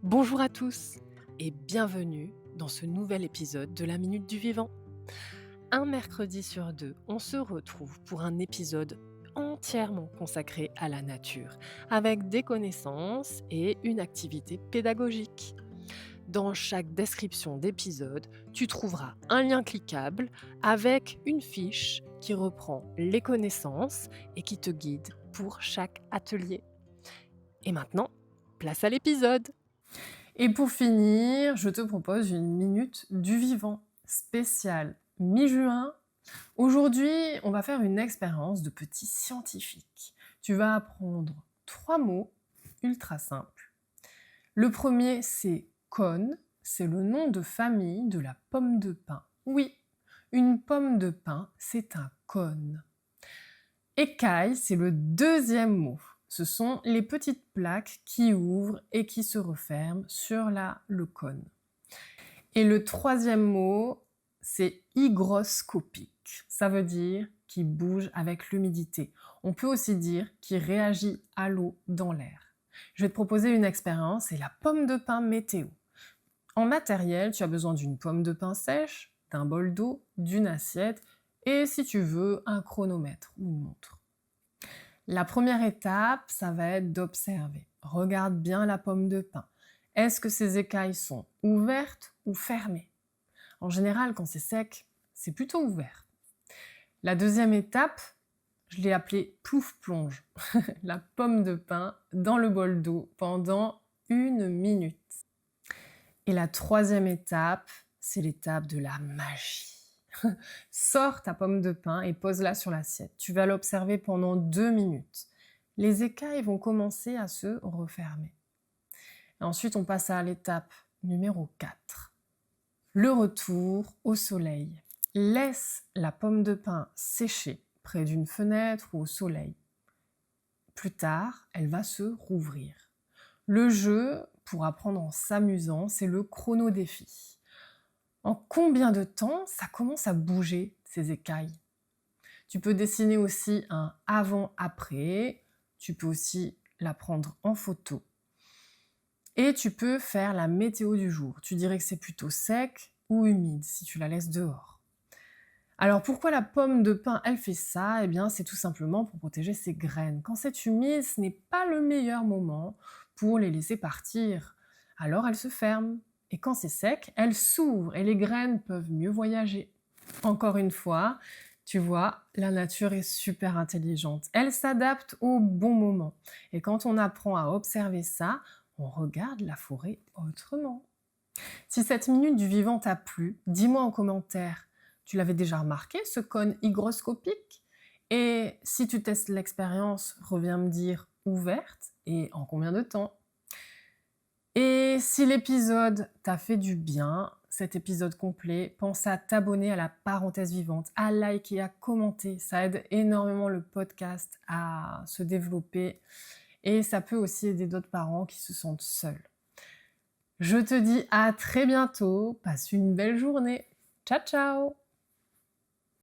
Bonjour à tous et bienvenue dans ce nouvel épisode de la Minute du Vivant. Un mercredi sur deux, on se retrouve pour un épisode entièrement consacré à la nature, avec des connaissances et une activité pédagogique. Dans chaque description d'épisode, tu trouveras un lien cliquable avec une fiche qui reprend les connaissances et qui te guide pour chaque atelier. Et maintenant, place à l'épisode. Et pour finir, je te propose une minute du vivant spéciale mi-juin. Aujourd'hui, on va faire une expérience de petit scientifique. Tu vas apprendre 3 mots ultra simples. Le premier, c'est cône. C'est le nom de famille de la pomme de pin. Oui, une pomme de pin, c'est un cône. Écaille, c'est le deuxième mot. Ce sont les petites plaques qui ouvrent et qui se referment sur le cône. Et le troisième mot, c'est hygroscopique. Ça veut dire qui bouge avec l'humidité. On peut aussi dire qui réagit à l'eau dans l'air. Je vais te proposer une expérience, c'est la pomme de pin météo. En matériel, tu as besoin d'une pomme de pin sèche, d'un bol d'eau, d'une assiette et si tu veux, un chronomètre ou une montre. La première étape, ça va être d'observer. Regarde bien la pomme de pin. Est-ce que ses écailles sont ouvertes ou fermées? En général, quand c'est sec, c'est plutôt ouvert. La deuxième étape, je l'ai appelée plouf-plonge. La pomme de pin dans le bol d'eau pendant 1 minute. Et la troisième étape, c'est l'étape de la magie. Sors ta pomme de pin et pose-la sur l'assiette. Tu vas l'observer pendant 2 minutes. Les écailles vont commencer à se refermer. Et ensuite, on passe à l'étape numéro 4. Le retour au soleil. Laisse la pomme de pin sécher près d'une fenêtre ou au soleil. Plus tard, elle va se rouvrir. Le jeu, pour apprendre en s'amusant, c'est le chronodéfi. En combien de temps ça commence à bouger, ces écailles? Tu peux dessiner aussi un avant-après, tu peux aussi la prendre en photo. Et tu peux faire la météo du jour. Tu dirais que c'est plutôt sec ou humide si tu la laisses dehors. Alors pourquoi la pomme de pin, elle fait ça? Eh bien, c'est tout simplement pour protéger ses graines. Quand c'est humide, ce n'est pas le meilleur moment pour les laisser partir. Alors elle se ferme. Et quand c'est sec, elle s'ouvre et les graines peuvent mieux voyager. Encore une fois, tu vois, la nature est super intelligente. Elle s'adapte au bon moment. Et quand on apprend à observer ça, on regarde la forêt autrement. Si cette minute du vivant t'a plu, dis-moi en commentaire. Tu l'avais déjà remarqué, ce cône hygroscopique? Et si tu testes l'expérience, reviens me dire ouverte et en combien de temps? Et si l'épisode t'a fait du bien, cet épisode complet, pense à t'abonner à la parenthèse vivante, à liker, à commenter. Ça aide énormément le podcast à se développer et ça peut aussi aider d'autres parents qui se sentent seuls. Je te dis à très bientôt, passe une belle journée. Ciao ciao!